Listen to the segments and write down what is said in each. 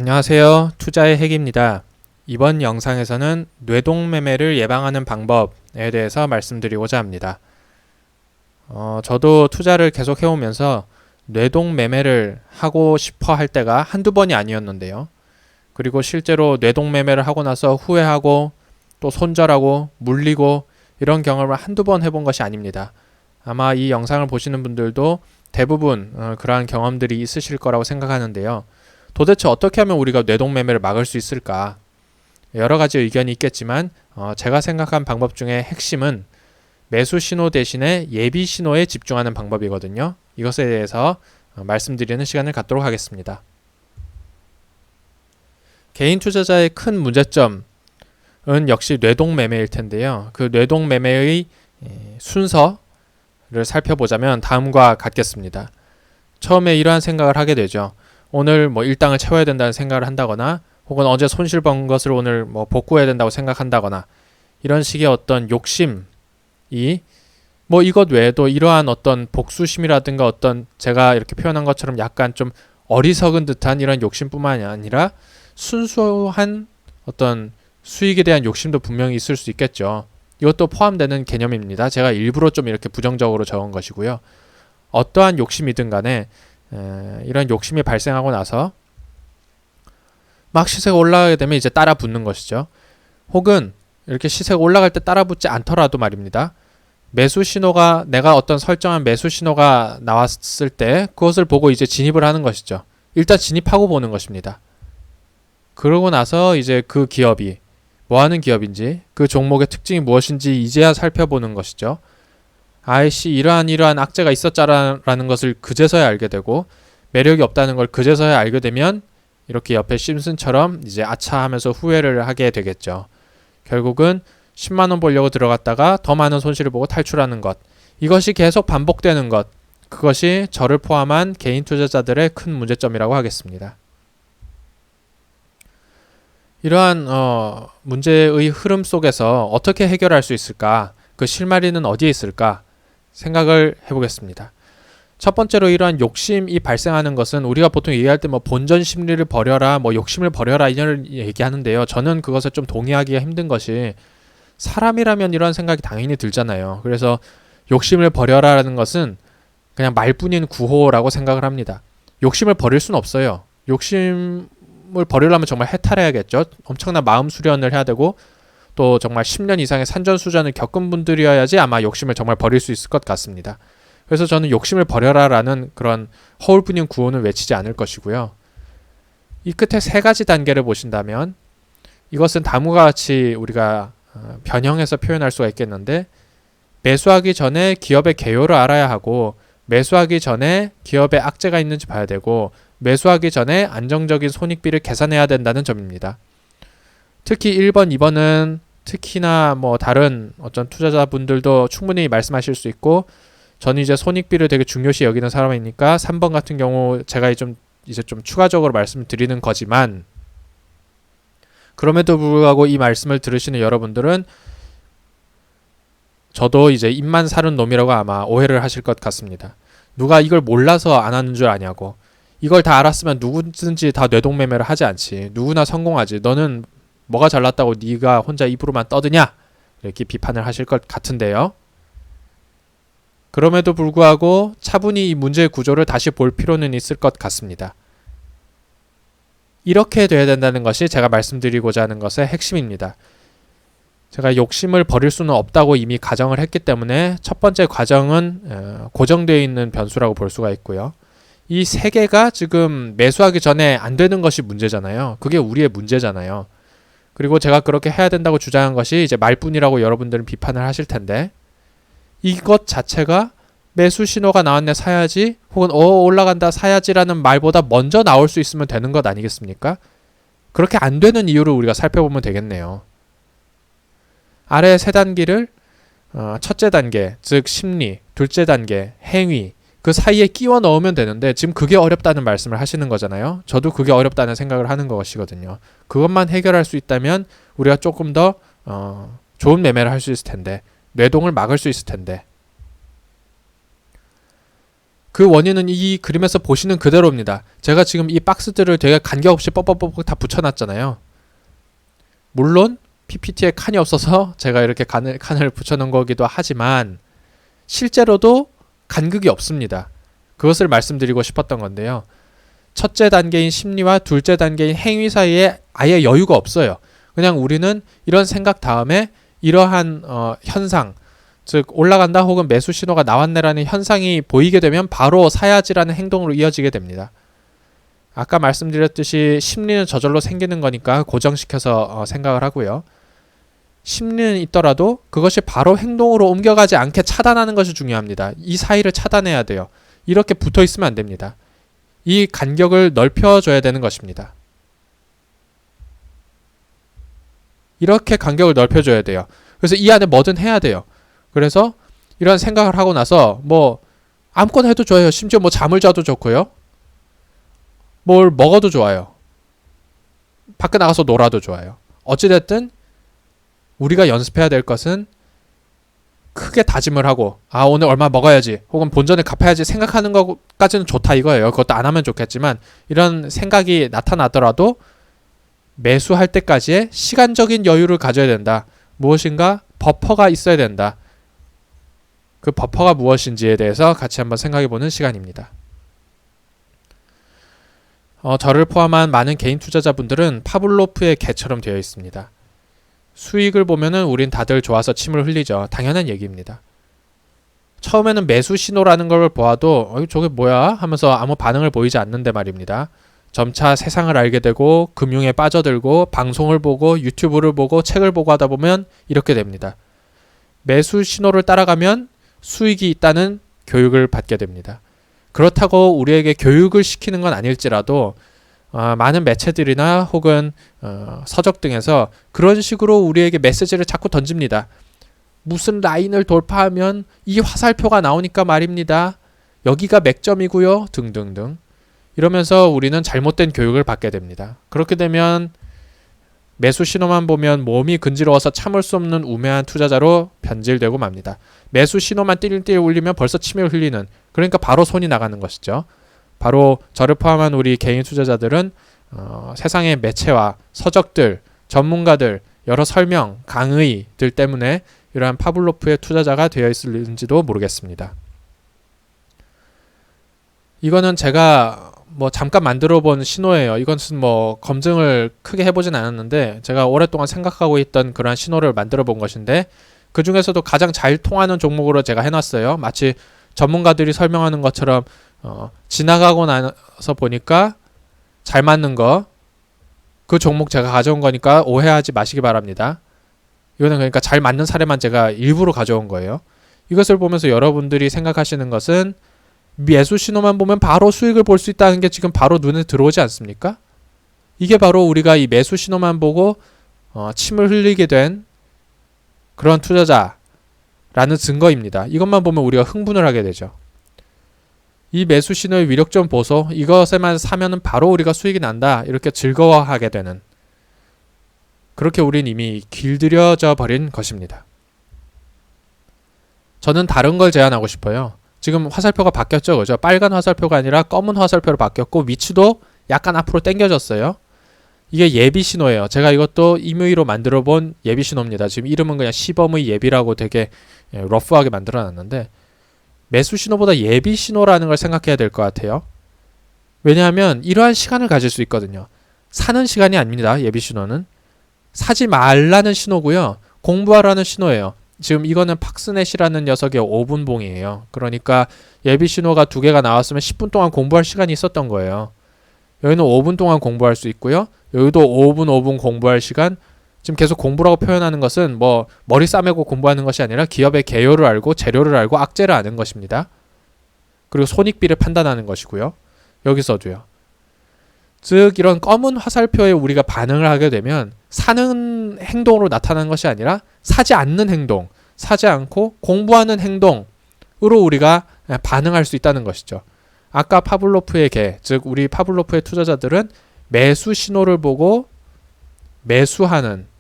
안녕하세요. 투자의 핵입니다. 이번 영상에서는 뇌동매매를 예방하는 방법에 대해서 말씀드리고자 합니다. 저도 투자를 계속 해오면서 뇌동매매를 하고 싶어 할 때가 한두 번이 아니었는데요. 그리고 실제로 뇌동매매를 하고 나서 후회하고 또 손절하고 물리고 이런 경험을 한두 번 해본 것이 아닙니다. 아마 이 영상을 보시는 분들도 대부분 그러한 경험들이 있으실 거라고 생각하는데요. 도대체 어떻게 하면 우리가 뇌동매매를 막을 수 있을까? 여러 가지 의견이 있겠지만 제가 생각한 방법 중에 핵심은 매수 신호 대신에 예비 신호에 집중하는 방법이거든요. 이것에 대해서 말씀드리는 시간을 갖도록 하겠습니다. 개인 투자자의 큰 문제점은 역시 뇌동매매일 텐데요. 그 뇌동매매의 순서를 살펴보자면 다음과 같겠습니다. 처음에 이러한 생각을 하게 되죠. 오늘 일당을 채워야 된다는 생각을 한다거나 혹은 어제 손실 본 것을 오늘 복구해야 된다고 생각한다거나 이런 식의 어떤 욕심이 이것 외에도 이러한 어떤 복수심이라든가 어떤 제가 이렇게 표현한 것처럼 약간 좀 어리석은 듯한 이런 욕심뿐만이 아니라 순수한 어떤 수익에 대한 욕심도 분명히 있을 수 있겠죠. 이것도 포함되는 개념입니다. 제가 일부러 좀 이렇게 부정적으로 적은 것이고요. 어떠한 욕심이든 간에 이런 욕심이 발생하고 나서 막 시세가 올라가게 되면 이제 따라 붙는 것이죠. 혹은 이렇게 시세가 올라갈 때 따라 붙지 않더라도 말입니다. 매수 신호가 내가 어떤 설정한 매수 신호가 나왔을 때 그것을 보고 이제 진입을 하는 것이죠. 일단 진입하고 보는 것입니다. 그러고 나서 이제 그 기업이 뭐 하는 기업인지 그 종목의 특징이 무엇인지 이제야 살펴보는 것이죠. 아이씨 이러한 악재가 있었자라는 것을 그제서야 알게 되고 매력이 없다는 걸 그제서야 알게 되면 이렇게 옆에 심슨처럼 이제 아차 하면서 후회를 하게 되겠죠. 결국은 10만원 벌려고 들어갔다가 더 많은 손실을 보고 탈출하는 것, 이것이 계속 반복되는 것, 그것이 저를 포함한 개인 투자자들의 큰 문제점이라고 하겠습니다. 이러한 문제의 흐름 속에서 어떻게 해결할 수 있을까? 그 실마리는 어디에 있을까? 생각을 해보겠습니다. 첫 번째로 이러한 욕심이 발생하는 것은 우리가 보통 얘기할 때 본전 심리를 버려라, 욕심을 버려라 이런 얘기하는데요. 저는 그것을 좀 동의하기가 힘든 것이 사람이라면 이런 생각이 당연히 들잖아요. 그래서 욕심을 버려라라는 것은 그냥 말뿐인 구호라고 생각을 합니다. 욕심을 버릴 수는 없어요. 욕심을 버리려면 정말 해탈해야겠죠. 엄청난 마음 수련을 해야 되고 또 정말 10년 이상의 산전수전을 겪은 분들이어야지 아마 욕심을 정말 버릴 수 있을 것 같습니다. 그래서 저는 욕심을 버려라라는 그런 허울뿐인 구호는 외치지 않을 것이고요. 이 끝에 세 가지 단계를 보신다면 이것은 다음과 같이 우리가 변형해서 표현할 수가 있겠는데, 매수하기 전에 기업의 개요를 알아야 하고, 매수하기 전에 기업에 악재가 있는지 봐야 되고, 매수하기 전에 안정적인 손익비를 계산해야 된다는 점입니다. 특히 1번, 2번은 특히나 다른 어떤 투자자분들도 충분히 말씀하실 수 있고, 저는 이제 손익비를 되게 중요시 여기는 사람이니까 3번 같은 경우 제가 좀 추가적으로 말씀드리는 거지만, 그럼에도 불구하고 이 말씀을 들으시는 여러분들은 저도 이제 입만 사는 놈이라고 아마 오해를 하실 것 같습니다. 누가 이걸 몰라서 안 하는 줄 아냐고. 이걸 다 알았으면 누구든지 다 뇌동매매를 하지 않지. 누구나 성공하지. 너는 뭐가 잘났다고 네가 혼자 입으로만 떠드냐? 이렇게 비판을 하실 것 같은데요. 그럼에도 불구하고 차분히 이 문제의 구조를 다시 볼 필요는 있을 것 같습니다. 이렇게 돼야 된다는 것이 제가 말씀드리고자 하는 것의 핵심입니다. 제가 욕심을 버릴 수는 없다고 이미 가정을 했기 때문에 첫 번째 과정은 고정되어 있는 변수라고 볼 수가 있고요. 이 세 개가 지금 매수하기 전에 안 되는 것이 문제잖아요. 그게 우리의 문제잖아요. 그리고 제가 그렇게 해야 된다고 주장한 것이 이제 말뿐이라고 여러분들은 비판을 하실 텐데, 이것 자체가 매수 신호가 나왔네 사야지, 혹은 올라간다 사야지라는 말보다 먼저 나올 수 있으면 되는 것 아니겠습니까? 그렇게 안 되는 이유를 우리가 살펴보면 되겠네요. 아래 세 단계를 첫째 단계, 즉 심리, 둘째 단계, 행위, 그 사이에 끼워 넣으면 되는데 지금 그게 어렵다는 말씀을 하시는 거잖아요. 저도 그게 어렵다는 생각을 하는 것이거든요. 그것만 해결할 수 있다면 우리가 조금 더 좋은 매매를 할 수 있을 텐데, 뇌동을 막을 수 있을 텐데, 그 원인은 이 그림에서 보시는 그대로입니다. 제가 지금 이 박스들을 되게 간격없이 뻑뻑뻑뻑 다 붙여놨잖아요. 물론 PPT에 칸이 없어서 제가 이렇게 칸을 붙여놓은 거기도 하지만 실제로도 간극이 없습니다. 그것을 말씀드리고 싶었던 건데요. 첫째 단계인 심리와 둘째 단계인 행위 사이에 아예 여유가 없어요. 그냥 우리는 이런 생각 다음에 이러한 현상, 즉 올라간다 혹은 매수 신호가 나왔네라는 현상이 보이게 되면 바로 사야지라는 행동으로 이어지게 됩니다. 아까 말씀드렸듯이 심리는 저절로 생기는 거니까 고정시켜서 생각을 하고요. 심리는 있더라도 그것이 바로 행동으로 옮겨가지 않게 차단하는 것이 중요합니다. 이 사이를 차단해야 돼요. 이렇게 붙어 있으면 안 됩니다. 이 간격을 넓혀줘야 되는 것입니다. 이렇게 간격을 넓혀줘야 돼요. 그래서 이 안에 뭐든 해야 돼요. 그래서 이런 생각을 하고 나서 뭐 아무거나 해도 좋아요. 심지어 뭐 잠을 자도 좋고요. 뭘 먹어도 좋아요. 밖에 나가서 놀아도 좋아요. 어찌됐든 우리가 연습해야 될 것은 크게 다짐을 하고 오늘 얼마 먹어야지 혹은 본전을 갚아야지 생각하는 것까지는 좋다 이거예요. 그것도 안 하면 좋겠지만 이런 생각이 나타나더라도 매수할 때까지의 시간적인 여유를 가져야 된다. 무엇인가 버퍼가 있어야 된다. 그 버퍼가 무엇인지에 대해서 같이 한번 생각해보는 시간입니다. 저를 포함한 많은 개인 투자자분들은 파블로프의 개처럼 되어 있습니다. 수익을 보면은 우린 다들 좋아서 침을 흘리죠. 당연한 얘기입니다. 처음에는 매수 신호라는 걸 보아도 저게 뭐야? 하면서 아무 반응을 보이지 않는데 말입니다. 점차 세상을 알게 되고 금융에 빠져들고 방송을 보고 유튜브를 보고 책을 보고 하다 보면 이렇게 됩니다. 매수 신호를 따라가면 수익이 있다는 교육을 받게 됩니다. 그렇다고 우리에게 교육을 시키는 건 아닐지라도 많은 매체들이나 혹은 서적 등에서 그런 식으로 우리에게 메시지를 자꾸 던집니다. 무슨 라인을 돌파하면 이 화살표가 나오니까 말입니다. 여기가 맥점이고요. 등등등. 이러면서 우리는 잘못된 교육을 받게 됩니다. 그렇게 되면 매수 신호만 보면 몸이 근지러워서 참을 수 없는 우매한 투자자로 변질되고 맙니다. 매수 신호만 띠릴띠릴 울리면 벌써 침을 흘리는, 그러니까 바로 손이 나가는 것이죠. 바로 저를 포함한 우리 개인 투자자들은 세상의 매체와 서적들, 전문가들, 여러 설명, 강의들 때문에 이러한 파블로프의 투자자가 되어 있을지도 모르겠습니다. 이거는 제가 잠깐 만들어 본 신호예요. 이것은 검증을 크게 해보진 않았는데 제가 오랫동안 생각하고 있던 그러한 신호를 만들어 본 것인데 그 중에서도 가장 잘 통하는 종목으로 제가 해놨어요. 마치 전문가들이 설명하는 것처럼 지나가고 나서 보니까 잘 맞는 거, 그 종목 제가 가져온 거니까 오해하지 마시기 바랍니다. 이거는 그러니까 잘 맞는 사례만 제가 일부러 가져온 거예요. 이것을 보면서 여러분들이 생각하시는 것은 매수 신호만 보면 바로 수익을 볼 수 있다는 게 지금 바로 눈에 들어오지 않습니까? 이게 바로 우리가 이 매수 신호만 보고 침을 흘리게 된 그런 투자자라는 증거입니다. 이것만 보면 우리가 흥분을 하게 되죠. 이 매수 신호의 위력 좀 보소. 이것에만 사면은 바로 우리가 수익이 난다. 이렇게 즐거워하게 되는, 그렇게 우린 이미 길들여져 버린 것입니다. 저는 다른 걸 제안하고 싶어요. 지금 화살표가 바뀌었죠, 그죠? 빨간 화살표가 아니라 검은 화살표로 바뀌었고 위치도 약간 앞으로 당겨졌어요. 이게 예비 신호예요. 제가 이것도 임의로 만들어 본 예비 신호입니다. 지금 이름은 그냥 시범의 예비라고 되게 러프하게 만들어 놨는데 매수 신호보다 예비 신호라는 걸 생각해야 될 것 같아요. 왜냐하면 이러한 시간을 가질 수 있거든요. 사는 시간이 아닙니다. 예비 신호는. 사지 말라는 신호고요. 공부하라는 신호예요. 지금 이거는 팍스넷이라는 녀석의 5분 봉이에요. 그러니까 예비 신호가 2개가 나왔으면 10분 동안 공부할 시간이 있었던 거예요. 여기는 5분 동안 공부할 수 있고요. 여기도 5분 공부할 시간. 지금 계속 공부라고 표현하는 것은 머리 싸매고 공부하는 것이 아니라 기업의 개요를 알고 재료를 알고 악재를 아는 것입니다. 그리고 손익비를 판단하는 것이고요. 여기서도요. 즉 이런 검은 화살표에 우리가 반응을 하게 되면 사는 행동으로 나타나는 것이 아니라 사지 않는 행동, 사지 않고 공부하는 행동으로 우리가 반응할 수 있다는 것이죠. 아까 파블로프의 개, 즉 우리 파블로프의 투자자들은 매수 신호를 보고 매수하는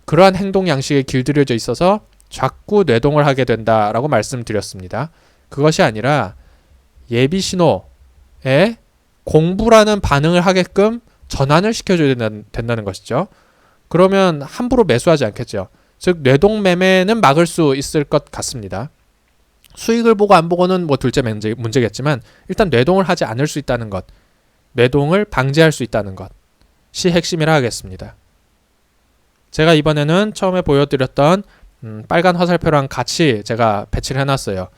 그러한 행동 양식에 길들여져 있어서 자꾸 뇌동을 하게 된다라고 말씀드렸습니다. 그것이 아니라 예비 신호에 공부라는 반응을 하게끔 전환을 시켜줘야 된다는 것이죠. 그러면 함부로 매수하지 않겠죠. 즉 뇌동 매매는 막을 수 있을 것 같습니다. 수익을 보고 안 보고는 뭐 둘째 문제겠지만 일단 뇌동을 하지 않을 수 있다는 것, 뇌동을 방지할 수 있다는 것이 핵심이라 하겠습니다. 제가 이번에는 처음에 보여드렸던 빨간 화살표랑 같이 제가 배치를 해놨어요.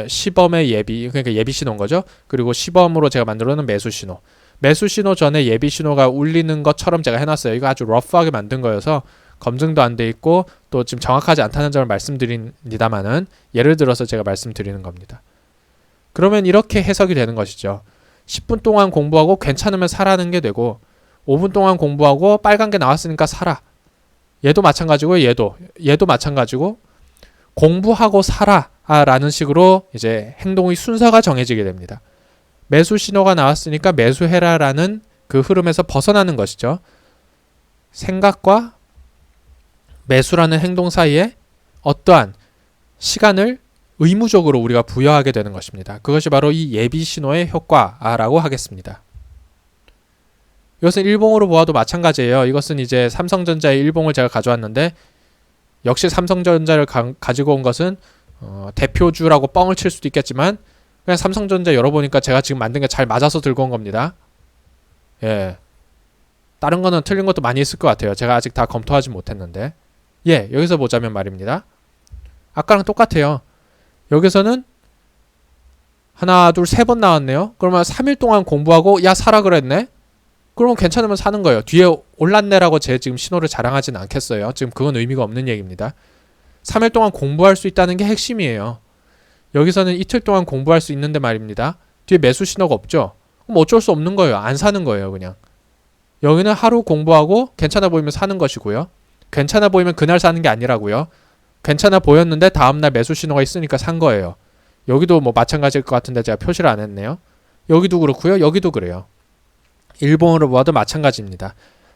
시범의 예비, 그러니까 예비 신호인 거죠. 그리고 시범으로 제가 만들어놓은 매수 신호. 매수 신호 전에 예비 신호가 울리는 것처럼 제가 해놨어요. 이거 아주 러프하게 만든 거여서 검증도 안 돼 있고 또 지금 정확하지 않다는 점을 말씀드립니다만은 예를 들어서 제가 말씀드리는 겁니다. 그러면 이렇게 해석이 되는 것이죠. 10분 동안 공부하고 괜찮으면 사라는 게 되고 5분 동안 공부하고 빨간 게 나왔으니까 사라. 얘도 마찬가지고 얘도 마찬가지고 공부하고 사라라는 식으로 이제 행동의 순서가 정해지게 됩니다. 매수 신호가 나왔으니까 매수해라라는 그 흐름에서 벗어나는 것이죠. 생각과 매수라는 행동 사이에 어떠한 시간을 의무적으로 우리가 부여하게 되는 것입니다. 그것이 바로 이 예비 신호의 효과라고 하겠습니다. 이것은 일봉으로 보아도 마찬가지예요. 이것은 이제 삼성전자의 일봉을 제가 가져왔는데 역시 삼성전자를 가지고 온 것은 대표주라고 뻥을 칠 수도 있겠지만 그냥 삼성전자 열어보니까 제가 지금 만든 게 잘 맞아서 들고 온 겁니다. 예. 다른 거는 틀린 것도 많이 있을 것 같아요. 제가 아직 다 검토하지 못했는데. 예, 여기서 보자면 말입니다. 아까랑 똑같아요. 여기서는 하나, 둘, 세 번 나왔네요. 그러면 3일 동안 공부하고 야 사라 그랬네? 그러면 괜찮으면 사는 거예요. 뒤에 올랐네라고 제 지금 신호를 자랑하지는 않겠어요. 지금 그건 의미가 없는 얘기입니다. 3일 동안 공부할 수 있다는 게 핵심이에요. 여기서는 이틀 동안 공부할 수 있는데 말입니다. 뒤에 매수 신호가 없죠? 그럼 어쩔 수 없는 거예요. 안 사는 거예요, 그냥. 여기는 하루 공부하고 괜찮아 보이면 사는 것이고요. 괜찮아 보이면 그날 사는 게 아니라고요. 괜찮아 보였는데 다음날 매수 신호가 있으니까 산 거예요. 여기도 뭐 마찬가지일 것 같은데 제가 표시를 안 했네요. 여기도 그렇고요. 여기도 그래요. 일본어로 보아도 마찬가지입니다.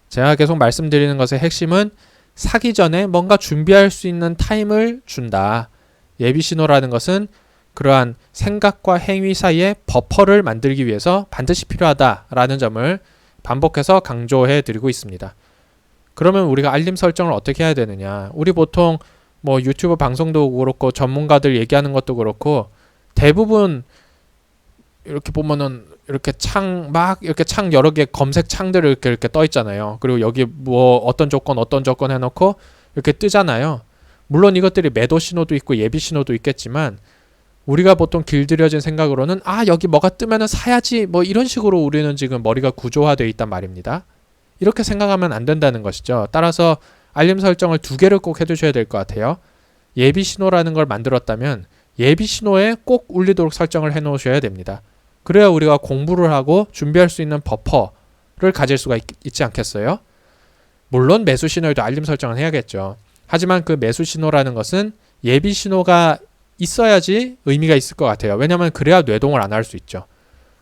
제가 계속 말씀드리는 것의 핵심은 사기 전에 뭔가 준비할 수 있는 타임을 준다. 예비 신호라는 것은 그러한 생각과 행위 사이에 버퍼를 만들기 위해서 반드시 필요하다라는 점을 반복해서 강조해 드리고 있습니다. 그러면 우리가 알림 설정을 어떻게 해야 되느냐? 우리 보통 뭐 유튜브 방송도 그렇고 전문가들 얘기하는 것도 그렇고 대부분 이렇게 보면은 이렇게 창 여러 개 검색 창들을 이렇게 떠 있잖아요. 그리고 여기 뭐 어떤 조건 해놓고 이렇게 뜨잖아요. 물론 이것들이 매도 신호도 있고 예비 신호도 있겠지만 우리가 보통 길들여진 생각으로는 여기 뭐가 뜨면은 사야지 뭐 이런 식으로 우리는 지금 머리가 구조화되어 있단 말입니다. 이렇게 생각하면 안 된다는 것이죠. 따라서 알림 설정을 두 개를 꼭 해두셔야 될 것 같아요. 예비 신호라는 걸 만들었다면 예비 신호에 꼭 울리도록 설정을 해놓으셔야 됩니다. 그래야 우리가 공부를 하고 준비할 수 있는 버퍼를 가질 수가 있지 않겠어요? 물론 매수 신호에도 알림 설정을 해야겠죠. 하지만 그 매수 신호라는 것은 예비 신호가 있어야지 의미가 있을 것 같아요. 왜냐하면 그래야 뇌동을 안 할 수 있죠.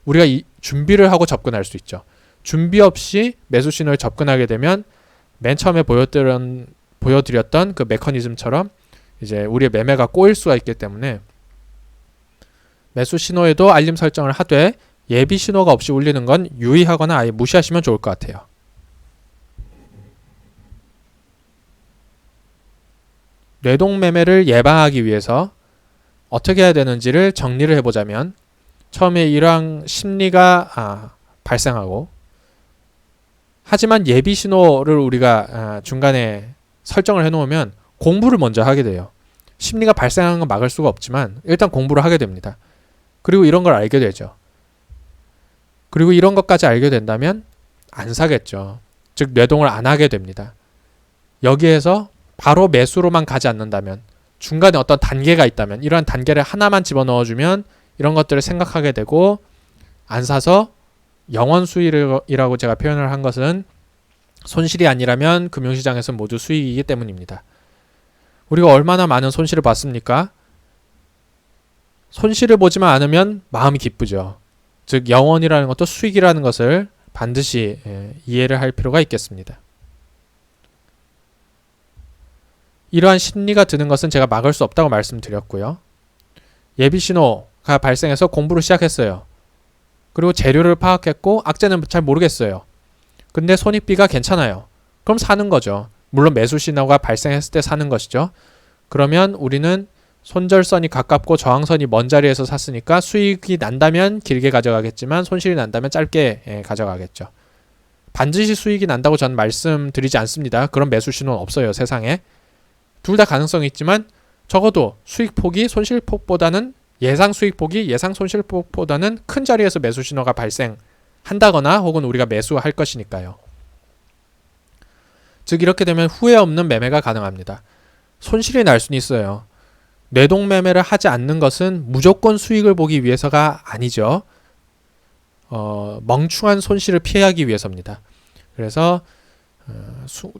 우리가 준비를 하고 접근할 수 있죠. 준비 없이 매수 신호에 접근하게 되면 맨 처음에 보여드렸던 그 메커니즘처럼 이제 우리의 매매가 꼬일 수가 있기 때문에 매수 신호에도 알림 설정을 하되 예비 신호가 없이 울리는 건 유의하거나 아예 무시하시면 좋을 것 같아요. 뇌동 매매를 예방하기 위해서 어떻게 해야 되는지를 정리를 해보자면 처음에 이러한 심리가 발생하고 하지만 예비 신호를 우리가 중간에 설정을 해놓으면 공부를 먼저 하게 돼요. 심리가 발생하는 건 막을 수가 없지만 일단 공부를 하게 됩니다. 그리고 이런 걸 알게 되죠. 그리고 이런 것까지 알게 된다면 안 사겠죠. 즉 뇌동을 안 하게 됩니다. 여기에서 바로 매수로만 가지 않는다면 중간에 어떤 단계가 있다면 이러한 단계를 하나만 집어넣어주면 이런 것들을 생각하게 되고 안 사서 영원 수익이라고 제가 표현을 한 것은 손실이 아니라면 금융시장에서 모두 수익이기 때문입니다. 우리가 얼마나 많은 손실을 봤습니까? 손실을 보지만 않으면 마음이 기쁘죠. 즉 영원이라는 것도 수익이라는 것을 반드시 이해를 할 필요가 있겠습니다. 이러한 심리가 드는 것은 제가 막을 수 없다고 말씀드렸고요. 예비 신호 발생해서 공부를 시작했어요. 그리고 재료를 파악했고 악재는 잘 모르겠어요. 근데 손익비가 괜찮아요. 그럼 사는 거죠. 물론 매수 신호가 발생했을 때 사는 것이죠. 그러면 우리는 손절선이 가깝고 저항선이 먼 자리에서 샀으니까 수익이 난다면 길게 가져가겠지만 손실이 난다면 짧게 가져가겠죠. 반드시 수익이 난다고 저는 말씀드리지 않습니다. 그런 매수 신호는 없어요, 세상에. 둘 다 가능성이 있지만 적어도 수익폭이 손실폭보다는 예상 수익폭이 예상 손실폭보다는 큰 자리에서 매수 신호가 발생한다거나 혹은 우리가 매수할 것이니까요. 즉 이렇게 되면 후회 없는 매매가 가능합니다. 손실이 날 수는 있어요. 뇌동매매를 하지 않는 것은 무조건 수익을 보기 위해서가 아니죠. 멍충한 손실을 피하기 위해서입니다. 그래서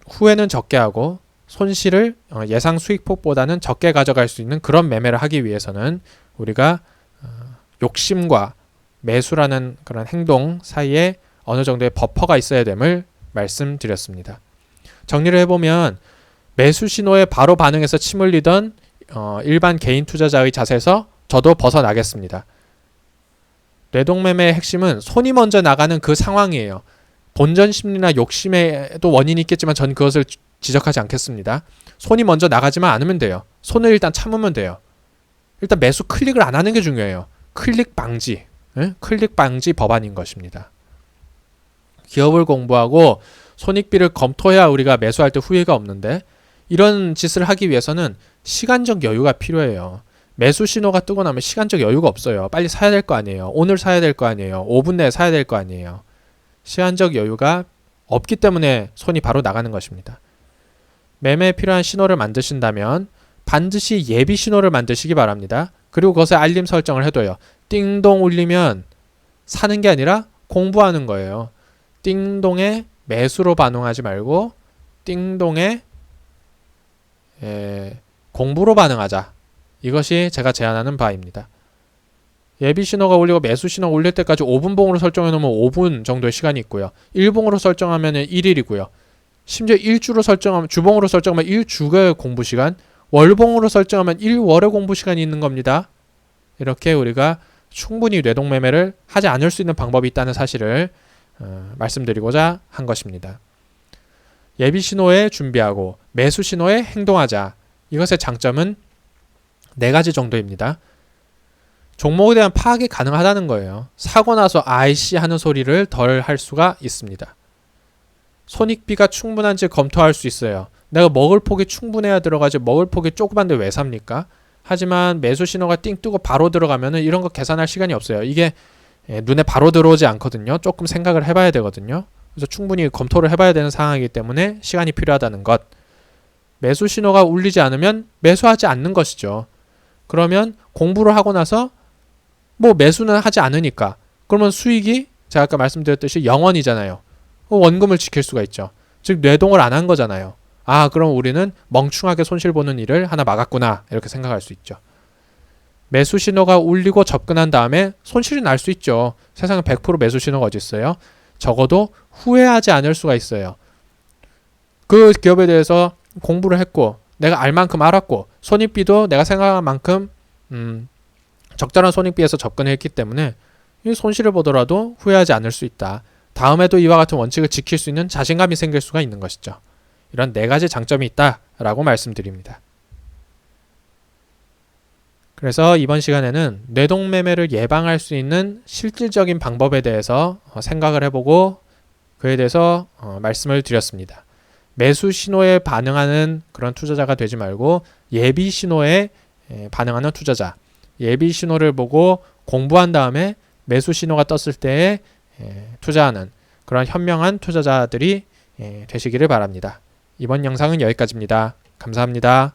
후회는 적게 하고 손실을 예상 수익폭보다는 적게 가져갈 수 있는 그런 매매를 하기 위해서는 우리가 욕심과 매수라는 그런 행동 사이에 어느 정도의 버퍼가 있어야 됨을 말씀드렸습니다. 정리를 해보면 매수 신호에 바로 반응해서 침 흘리던 일반 개인 투자자의 자세에서 저도 벗어나겠습니다. 뇌동매매의 핵심은 손이 먼저 나가는 그 상황이에요. 본전 심리나 욕심에도 원인이 있겠지만 전 그것을 지적하지 않겠습니다. 손이 먼저 나가지만 않으면 돼요. 손을 일단 참으면 돼요. 일단 매수 클릭을 안 하는 게 중요해요. 클릭 방지. 클릭 방지 법안인 것입니다. 기업을 공부하고 손익비를 검토해야 우리가 매수할 때 후회가 없는데 이런 짓을 하기 위해서는 시간적 여유가 필요해요. 매수 신호가 뜨고 나면 시간적 여유가 없어요. 빨리 사야 될 거 아니에요. 오늘 사야 될 거 아니에요. 5분 내에 사야 될 거 아니에요. 시간적 여유가 없기 때문에 손이 바로 나가는 것입니다. 매매에 필요한 신호를 만드신다면 반드시 예비 신호를 만드시기 바랍니다. 그리고 그것에 알림 설정을 해둬요. 띵동 울리면 사는 게 아니라 공부하는 거예요. 띵동에 매수로 반응하지 말고 띵동에 공부로 반응하자. 이것이 제가 제안하는 바입니다. 예비 신호가 울리고 매수 신호가 울릴 때까지 5분봉으로 설정해 놓으면 5분 정도의 시간이 있고요. 1봉으로 설정하면 1일이고요. 심지어 일주로 설정하면 주봉으로 설정하면 1주의 공부 시간, 월봉으로 설정하면 1월의 공부 시간이 있는 겁니다. 이렇게 우리가 충분히 뇌동매매를 하지 않을 수 있는 방법이 있다는 사실을 말씀드리고자 한 것입니다. 예비 신호에 준비하고 매수 신호에 행동하자. 이것의 장점은 4가지 정도입니다. 종목에 대한 파악이 가능하다는 거예요. 사고 나서 아이씨 하는 소리를 덜 할 수가 있습니다. 손익비가 충분한지 검토할 수 있어요. 내가 먹을 폭이 충분해야 들어가지 먹을 폭이 조그만데 왜 삽니까? 하지만 매수 신호가 띵 뜨고 바로 들어가면은 이런 거 계산할 시간이 없어요. 이게 눈에 바로 들어오지 않거든요. 조금 생각을 해봐야 되거든요. 그래서 충분히 검토를 해봐야 되는 상황이기 때문에 시간이 필요하다는 것. 매수 신호가 울리지 않으면 매수하지 않는 것이죠. 그러면 공부를 하고 나서 뭐 매수는 하지 않으니까 그러면 수익이 제가 아까 말씀드렸듯이 0원이잖아요. 원금을 지킬 수가 있죠. 즉 뇌동을 안 한 거잖아요. 아, 그럼 우리는 멍충하게 손실 보는 일을 하나 막았구나 이렇게 생각할 수 있죠. 매수 신호가 울리고 접근한 다음에 손실이 날 수 있죠. 세상에 100% 매수 신호가 어디 있어요? 적어도 후회하지 않을 수가 있어요. 그 기업에 대해서 공부를 했고 내가 알 만큼 알았고 손익비도 내가 생각한 만큼 적절한 손익비에서 접근했기 때문에 이 손실을 보더라도 후회하지 않을 수 있다. 다음에도 이와 같은 원칙을 지킬 수 있는 자신감이 생길 수가 있는 것이죠. 이런 4가지 장점이 있다라고 말씀드립니다. 그래서 이번 시간에는 뇌동매매를 예방할 수 있는 실질적인 방법에 대해서 생각을 해보고 그에 대해서 말씀을 드렸습니다. 매수 신호에 반응하는 그런 투자자가 되지 말고 예비 신호에 반응하는 투자자, 예비 신호를 보고 공부한 다음에 매수 신호가 떴을 때에 투자하는 그런 현명한 투자자들이 되시기를 바랍니다. 이번 영상은 여기까지입니다. 감사합니다.